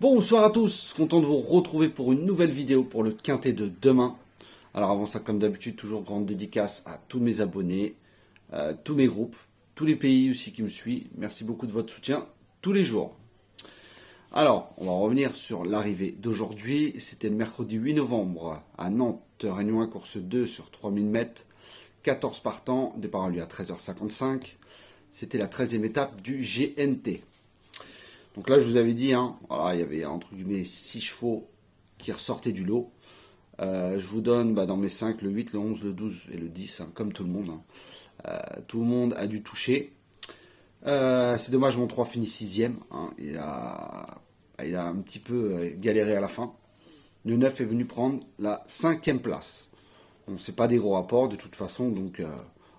Bonsoir à tous, content de vous retrouver pour une nouvelle vidéo pour le quintet de demain. Alors avant ça, comme d'habitude, toujours grande dédicace à tous mes abonnés, tous mes groupes, tous les pays aussi qui me suivent. Merci beaucoup de votre soutien tous les jours. Alors, on va revenir sur l'arrivée d'aujourd'hui. C'était le mercredi 8 novembre à Nantes, Réunion 1, course 2 sur 3000 mètres. 14 partants, départ à lui à 13h55. C'était la 13e étape du GNT. Donc là, je vous avais dit, voilà, il y avait entre guillemets 6 chevaux qui ressortaient du lot. Je vous donne dans mes 5, le 8, le 11, le 12 et le 10, comme tout le monde. Tout le monde a dû toucher. C'est dommage, mon 3 finit 6e. Il a un petit peu galéré à la fin. Le 9 est venu prendre la 5e place. Bon, c'est pas des gros rapports de toute façon, donc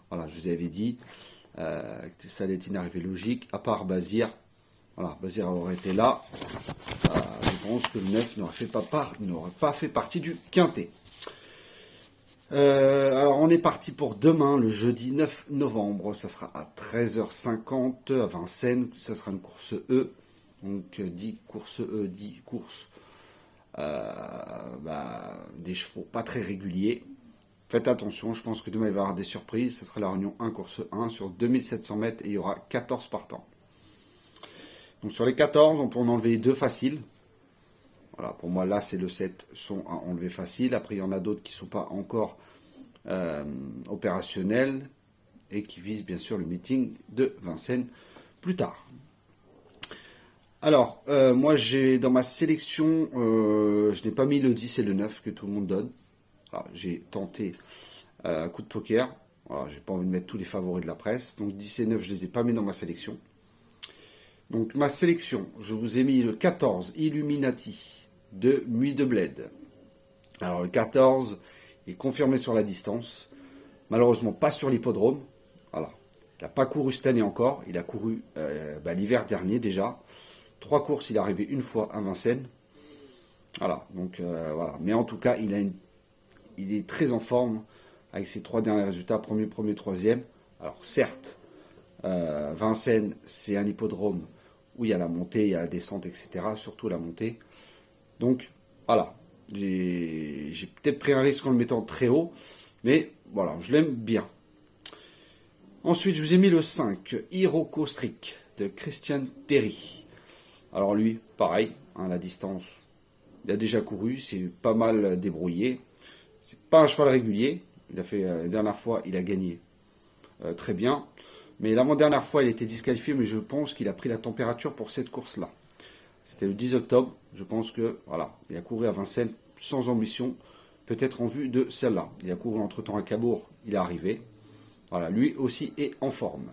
voilà, je vous avais dit, ça allait être une arrivée logique, à part Bazir. Voilà, Bazir aurait été là. Je pense que le 9 n'aurait pas fait partie du quintet. Alors on est parti pour demain, le jeudi 9 novembre. Ça sera à 13h50 à Vincennes. Ça sera une course E. Donc 10 courses E, 10 courses des chevaux pas très réguliers. Faites attention, je pense que demain il va y avoir des surprises. Ça sera la Réunion 1, course 1 sur 2700 mètres et il y aura 14 partants. Donc sur les 14, on peut en enlever 2 faciles. Voilà, pour moi là c'est le 7 sont à enlever facile. Après il y en a d'autres qui ne sont pas encore opérationnels et qui visent bien sûr le meeting de Vincennes plus tard. Alors moi j'ai dans ma sélection, je n'ai pas mis le 10 et le 9 que tout le monde donne. Voilà, j'ai tenté un coup de poker. Voilà, j'ai pas envie de mettre tous les favoris de la presse. Donc 10 et 9 je ne les ai pas mis dans ma sélection. Donc ma sélection, je vous ai mis le 14, Illuminati, de Nuit de Bled. Alors le 14 est confirmé sur la distance, malheureusement pas sur l'hippodrome. Voilà. Il n'a pas couru cette année encore, il a couru l'hiver dernier déjà. 3 courses, il est arrivé une fois à Vincennes. Voilà, donc voilà. Mais en tout cas, il est très en forme avec ses 3 derniers résultats, premier, troisième. Alors certes, Vincennes, c'est un hippodrome où il y a la montée, il y a la descente, etc. Surtout la montée. Donc, voilà. J'ai peut-être pris un risque en le mettant très haut, mais voilà, je l'aime bien. Ensuite, je vous ai mis le 5, Hiroko Strick, de Christian Terry. Alors lui, pareil, la distance, il a déjà couru, c'est pas mal débrouillé. C'est pas un cheval régulier. Il a fait, la dernière fois, il a gagné très bien. Mais l'avant-dernière fois, il était disqualifié, mais je pense qu'il a pris la température pour cette course-là. C'était le 10 octobre. Je pense que, voilà, il a couru à Vincennes sans ambition, peut-être en vue de celle-là. Il a couru entre-temps à Cabourg, il est arrivé. Voilà, lui aussi est en forme.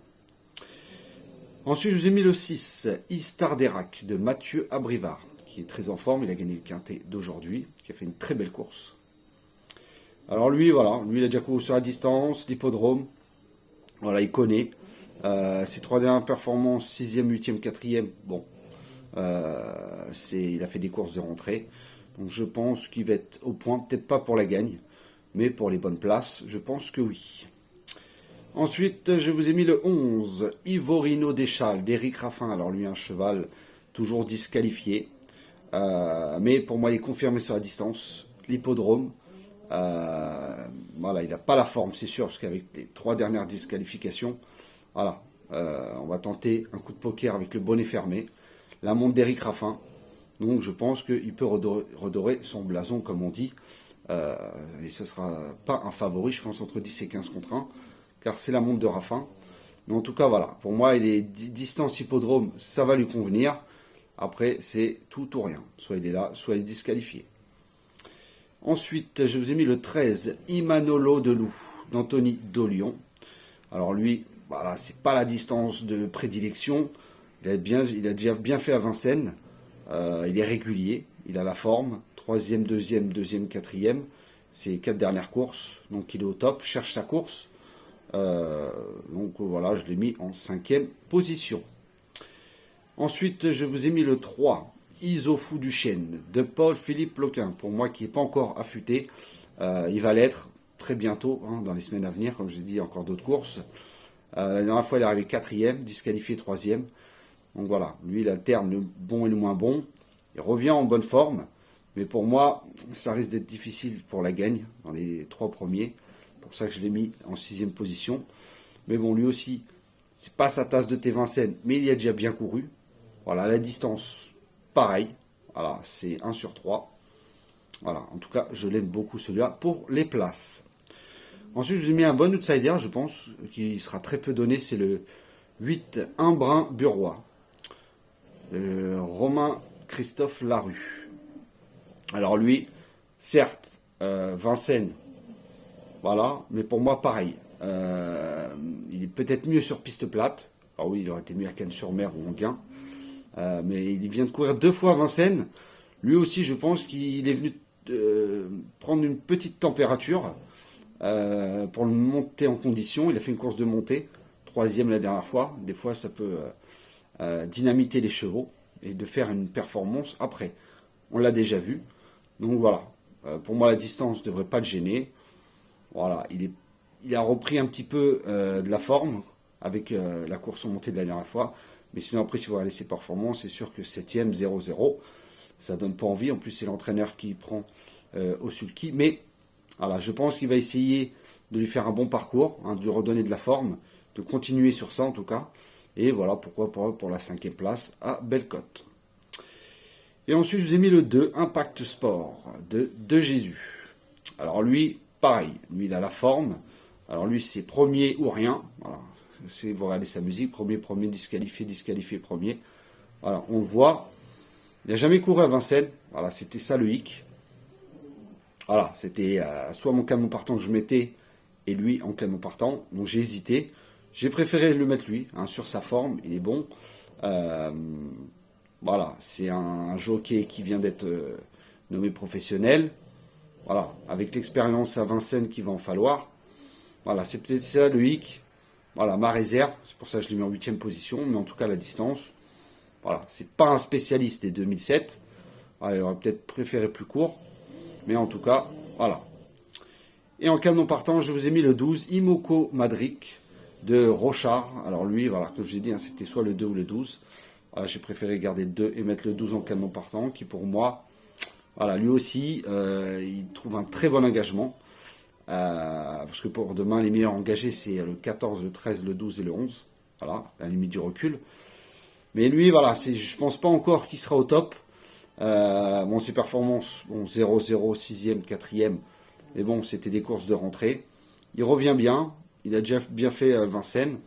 Ensuite, je vous ai mis le 6, Istarderac, de Mathieu Abrivard, qui est très en forme. Il a gagné le quintet d'aujourd'hui, qui a fait une très belle course. Alors lui, voilà, lui, il a déjà couru sur la distance, l'hippodrome. Voilà, il connaît. Ses 3 dernières performances, 6e, 8e, 4e, bon, il a fait des courses de rentrée. Donc je pense qu'il va être au point, peut-être pas pour la gagne, mais pour les bonnes places, je pense que oui. Ensuite, je vous ai mis le 11, Ivorino Deschal, d'Éric Raffin. Alors lui, un cheval toujours disqualifié, mais pour moi, il est confirmé sur la distance. L'hippodrome, voilà, il n'a pas la forme, c'est sûr, parce qu'avec les 3 dernières disqualifications, voilà, on va tenter un coup de poker avec le bonnet fermé. La montre d'Éric Raffin. Donc je pense qu'il peut redorer son blason, comme on dit. Et ce ne sera pas un favori, je pense, entre 10 et 15 contre 1, car c'est la montre de Raffin. Mais en tout cas, voilà, pour moi, il est distance hippodrome, ça va lui convenir. Après, c'est tout ou rien. Soit il est là, soit il est disqualifié. Ensuite, je vous ai mis le 13, Imanolo de Loup, d'Anthony Dolion. Alors lui, voilà, c'est pas la distance de prédilection. Il a déjà bien fait à Vincennes. Il est régulier, il a la forme. 3e, 2e, 2e, 4e. C'est les 4 dernières courses. Donc il est au top, cherche sa course. Donc voilà, je l'ai mis en 5e position. Ensuite, je vous ai mis le 3, Isofou du Chêne, de Paul-Philippe Loquin. Pour moi, qui n'est pas encore affûté, il va l'être très bientôt, dans les semaines à venir, comme je l'ai dit, encore d'autres courses. La dernière fois, il est arrivé 4e, disqualifié 3e. Donc voilà, lui, il alterne le bon et le moins bon. Il revient en bonne forme. Mais pour moi, ça risque d'être difficile pour la gagne dans les 3 premiers. C'est pour ça que je l'ai mis en 6e position. Mais bon, lui aussi, c'est pas sa tasse de thé Vincennes, mais il y a déjà bien couru. Voilà, la distance, pareil. Voilà, c'est 1 sur 3. Voilà, en tout cas, je l'aime beaucoup celui-là pour les places. Ensuite, je vous ai mis un bon outsider, je pense, qui sera très peu donné. C'est le 8 Embrun Burois. Romain Christophe Larue. Alors lui, certes, Vincennes, voilà, mais pour moi, pareil. Il est peut-être mieux sur piste plate. Alors oui, il aurait été mieux à Cannes-sur-Mer ou en Gain. Mais il vient de courir 2 fois à Vincennes. Lui aussi, je pense qu'il est venu prendre une petite température pour le monter en condition. Il a fait une course de montée, 3e la dernière fois. Des fois, ça peut dynamiter les chevaux et de faire une performance après. On l'a déjà vu. Donc voilà, pour moi la distance ne devrait pas le gêner. Voilà, il a repris un petit peu de la forme avec la course en montée de la dernière fois. Mais sinon après si vous regardez ses performances, c'est sûr que 7e, 0-0, ça donne pas envie. En plus c'est l'entraîneur qui prend au sulky. Mais voilà, je pense qu'il va essayer de lui faire un bon parcours, hein, de lui redonner de la forme, de continuer sur ça en tout cas. Et voilà pourquoi pas pour la 5e place à Bellecote. Et ensuite, je vous ai mis le 2, Impact Sport, de Jésus. Alors lui, pareil, lui il a la forme. Alors lui, c'est premier ou rien. Voilà. Si vous regardez sa musique, premier, disqualifié, premier. Voilà, on le voit. Il n'a jamais couru à Vincennes. Voilà, c'était ça le hic. Voilà, c'était soit mon canon partant que je mettais et lui en canon partant. Donc j'ai hésité. J'ai préféré le mettre lui, hein, sur sa forme, il est bon. Voilà, c'est un jockey qui vient d'être nommé professionnel. Voilà, avec l'expérience à Vincennes qu'il va en falloir. Voilà, c'est peut-être ça le hic. Voilà, ma réserve, c'est pour ça que je l'ai mis en 8e position, mais en tout cas la distance. Voilà, c'est pas un spécialiste des 2007. Voilà, il aurait peut-être préféré plus court. Mais en tout cas, voilà. Et en canon partant, je vous ai mis le 12, Imoko Madric de Rochard. Alors lui, voilà, comme je l'ai dit, hein, c'était soit le 2 ou le 12. Voilà, j'ai préféré garder le 2 et mettre le 12 en canon partant, qui pour moi, voilà, lui aussi, il trouve un très bon engagement. Parce que pour demain, les meilleurs engagés, c'est le 14, le 13, le 12 et le 11. Voilà, la limite du recul. Mais lui, voilà, je pense pas encore qu'il sera au top. Bon, ses performances, bon, 0-0, 6e, 4e. Mais bon, c'était des courses de rentrée. Il revient bien. Il a déjà bien fait Vincennes.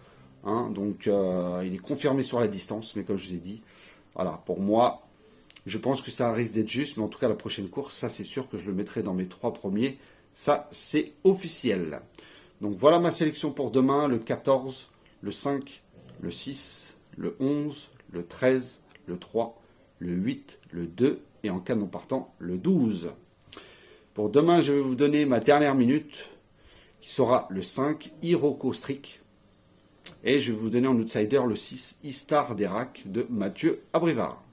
Hein, donc, il est confirmé sur la distance. Mais comme je vous ai dit, voilà, pour moi, je pense que ça risque d'être juste. Mais en tout cas, la prochaine course, ça, c'est sûr que je le mettrai dans mes 3 premiers. Ça, c'est officiel. Donc, voilà ma sélection pour demain. Le 14, le 5, le 6, le 11, le 13, le 3, le 8, le 2 et en canon partant, le 12. Pour demain, je vais vous donner ma dernière minute, qui sera le 5, Hiroko Strick. Et je vais vous donner en outsider le 6, Istar d'Erac de Mathieu Abrivard.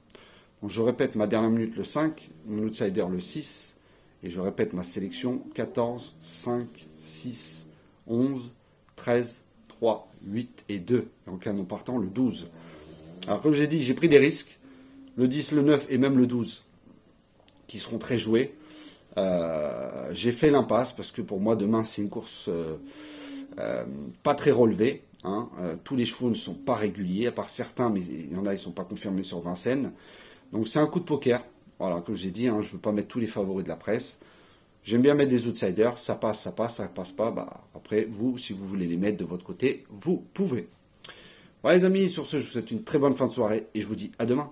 Donc je répète ma dernière minute le 5, mon outsider le 6, et je répète ma sélection 14, 5, 6, 11, 13, 3, 8 et 2. Et en canon partant, le 12. Alors comme j'ai dit, j'ai pris des risques. Le 10, le 9 et même le 12 qui seront très joués. J'ai fait l'impasse parce que pour moi demain c'est une course pas très relevée. Hein. Tous les chevaux ne sont pas réguliers, à part certains, mais il y en a qui ne sont pas confirmés sur Vincennes. Donc c'est un coup de poker. Voilà, comme j'ai dit, hein, je ne veux pas mettre tous les favoris de la presse. J'aime bien mettre des outsiders, ça passe, ça passe pas. Bah, après, vous, si vous voulez les mettre de votre côté, vous pouvez. Voilà les amis, sur ce, je vous souhaite une très bonne fin de soirée et je vous dis à demain.